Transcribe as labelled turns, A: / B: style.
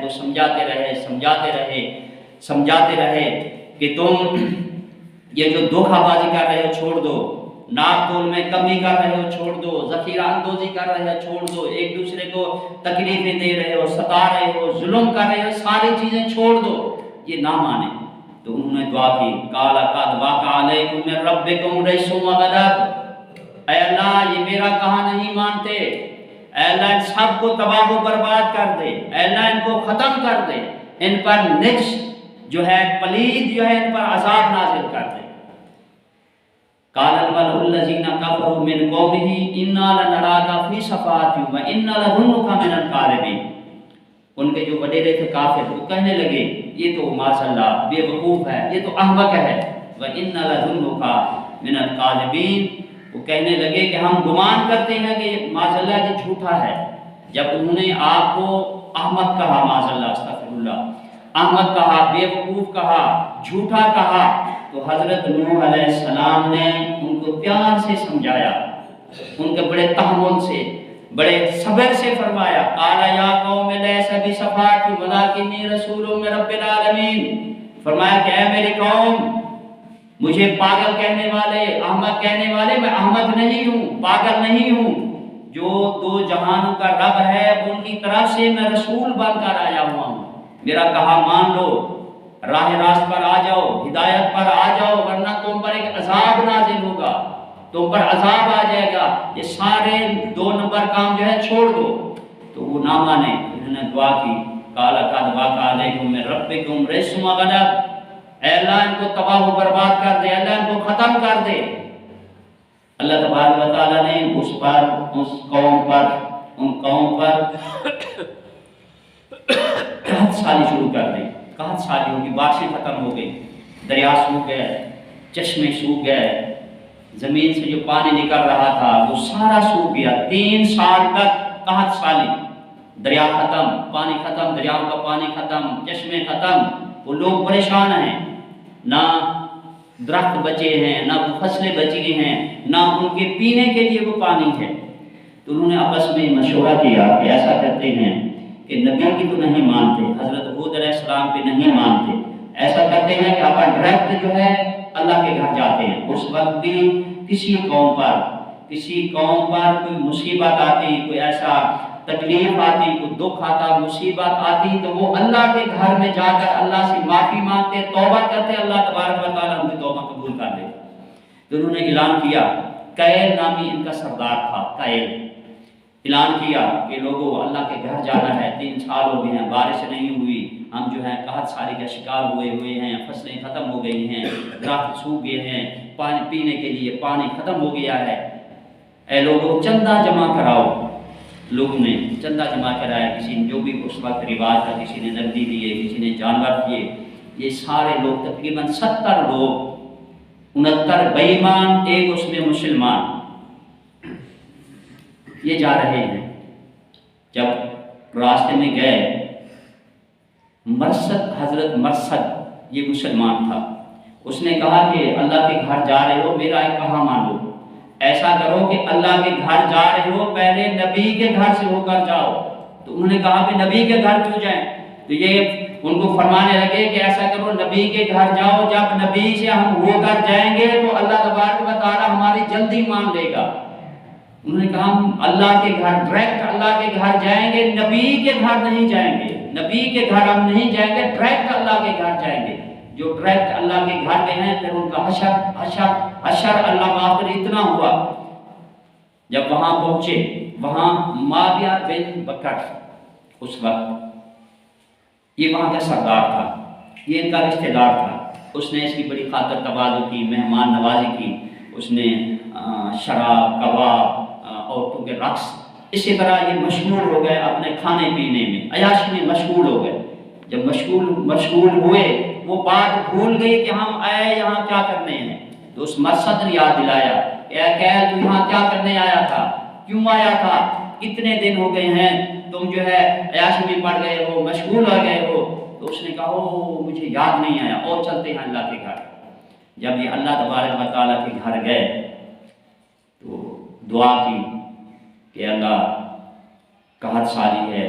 A: کو سمجھاتے رہے کہ تم یہ جو دھوکہ بازی کر رہے ہو چھوڑ دو، ناپ تول میں کمی کر رہے ہو چھوڑ دو، ذخیرہ اندوزی کر رہے ہو چھوڑ دو، ایک دوسرے کو تکلیفیں دے رہے ہو، ستا رہے ہو، ظلم کر رہے ہو، ساری چیزیں چھوڑ دو، یہ نہ مانے۔ تو انہوں نے دعا کی، قال قد وقع علیکم من ربکم رجس وغضب، اے اللہ یہ میرا کہا نہیں مانتے، اے اللہ ان سب کو تباہ و برباد کر دے، اے اللہ ان کو ختم کر دے، ان پر نجس جو ہے پلید جو ہے ان پر عذاب نازل کر دے۔ قال الملأ الذين كفروا من قومه انا لنراك في سفاهة وانا لنظنك من الكاذبين، ان کے جو وڈیرے تھے کافر وہ کہنے لگے یہ تو ماشاء اللہ بے وقوف ہے، یہ تو احمق ہے، وانا لنظنك من الكاذبين، وہ کہنے لگے کہ ہم گمان کرتے ہیں کہ ماشاء اللہ یہ جھوٹا ہے۔ جب انہوں نے آپ کو احمق کہا، ماشاء اللہ استغفر اللہ، احمق کہا، بے وقوف کہا، جھوٹا کہا، تو حضرت نوح علیہ السلام نے ان کو پیار سے سمجھایا، ان کے بڑے تحمل سے، بڑے صبر سے فرمایا، قال یا قوم لیس بسفاہۃ ولکنی رسول من رب العالمین، فرمایا کہ اے میری قوم، مجھے پاگل کہنے والے، احمق کہنے والے، میں احمق نہیں ہوں، پاگل نہیں ہوں، جو دو جہانوں کا رب ہے ان کی طرف سے میں رسول بن کر آیا ہوا ہوں، میرا کہا مان لو، راہ راست پر آ جاؤ، ہدایت پر آ جاؤ، ورنہ تم پر ایک عذاب نازل ہوگا، تم پر عذاب آ جائے گا، یہ سارے 2 نمبر کام جو ہے چھوڑ دو۔ تو وہ نہ مانے، انہوں نے دعا کی، قال قد وقع علیکم من ربکم رجس وغضب، اے اللہ ان کو تباہ و برباد کر دے، اللہ ان کو ختم کر دے۔ اللہ تبارک و تعالیٰ نے اس قوم پر قحط سالی شروع کر دی، قحط سالی ہوگی، بارشیں ختم ہو گئی، دریا سوکھ گئے، چشمے سوکھ گئے، زمین سے جو پانی نکل رہا تھا وہ سارا سوکھ گیا، 3 سال تک قحط سالی، دریا ختم، پانی ختم، دریاؤں کا پانی ختم، چشمے ختم، وہ لوگ پریشان ہیں، نہ درخت بچے ہیں، نہ وہ فصلیں بچی ہیں، نہ ان کے پینے کے لیے وہ پانی ہے۔ تو انہوں نے آپس میں مشورہ کیا کہ ایسا کرتے ہیں کہ نبی کی تو نہیں مانتے، حضرت ہود علیہ السلام پہ نہیں مانتے، ایسا کرتے ہیں کہ آپ ڈائریکٹ جو ہے اللہ کے گھر جاتے ہیں۔ اس وقت بھی کسی قوم پر کوئی مصیبت آتی، کوئی ایسا تکلیف آتی، کوئی دکھ آتا، مصیبت آتی، تو وہ اللہ کے گھر میں جا کر اللہ سے معافی مانگتے، توبہ کرتے، اللہ تبارک و تعالیٰ ان کی توبہ قبول کر لے۔ تو انہوں نے اعلان کیا، قیل نامی ان کا سردار تھا، قیل، اعلان کیا کہ لوگوں اللہ کے گھر جانا ہے، 3 سال ہو گئے ہیں، بارش نہیں ہوئی، ہم جو ہیں قحط سالی کا شکار ہوئے ہیں، فصلیں ختم ہو گئی ہیں، درخت سوکھ گئے ہیں، پانی پینے کے لیے پانی ختم ہو گیا ہے، اے لوگوں چندہ جمع کراؤ۔ لوگوں نے چندہ جمع کرایا، کسی نے جو بھی اس وقت رواج تھا، کسی نے نقدی دیے، کسی نے جانور دیے، یہ سارے لوگ تقریباً 70 لوگ، 69 بے ایمان، ایک اس میں مسلمان، یہ جا رہے ہیں۔ جب راستے میں گئے، حضرت مرثد یہ مسلمان تھا، اس نے کہا کہ اللہ کے گھر جا رہے ہو، میرا ایک کہا مانو، ایسا کرو کہ اللہ کے گھر جا رہے ہو پہلے نبی کے گھر سے ہو کر جاؤ۔ تو انہوں نے کہا کہ نبی کے گھر کیوں جائیں؟ تو یہ ان کو فرمانے لگے کہ ایسا کرو نبی کے گھر جاؤ، جب نبی سے ہم ہو کر جائیں گے تو اللہ تبارک و تعالیٰ ہماری جلدی مان لے گا۔ انہوں نے کہا ہم اللہ کے گھر، ڈائریکٹ اللہ کے گھر جائیں گے، نبی کے گھر نہیں جائیں گے، نبی کے گھر ہم نہیں جائیں گے، ڈائریکٹ اللہ کے گھر جائیں گے۔ جو ڈائریکٹ اللہ کے گھر گئے ہیں، پھر ان کا حشر اللہ معاف کرے اتنا ہوا۔ جب وہاں پہنچے، وہاں ماویہ بن بکر اس وقت یہ وہاں کا سردار تھا، یہ ان کا رشتہ دار تھا، اس نے اس کی بڑی خاطر تواضع کی، مہمان نوازی کی، اس نے شراب، کباب، عورتوں کے رقص، اسی طرح یہ مشغول ہو گئے اپنے کھانے پینے میں، عیاشی میں مشغول ہو گئے۔ جب مشغول ہوئے، وہ بات بھول گئی کہ ہم آئے یہاں کیا کرنے ہیں۔ تو اس مرثد نے یاد دلایا کہ اے قیل تو یہاں کیا کرنے آیا تھا، کیوں آیا تھا، کتنے دن ہو گئے ہیں تم جو ہے عیاشی میں پڑ گئے ہو، مشغول ہو گئے ہو۔ تو اس نے کہا او مجھے یاد نہیں آیا، اور چلتے ہیں اللہ کے گھر۔ جب یہ اللہ تبارک و تعالیٰ کے گھر گئے تو دعا کی کہ اللہ قحط سالی ہے،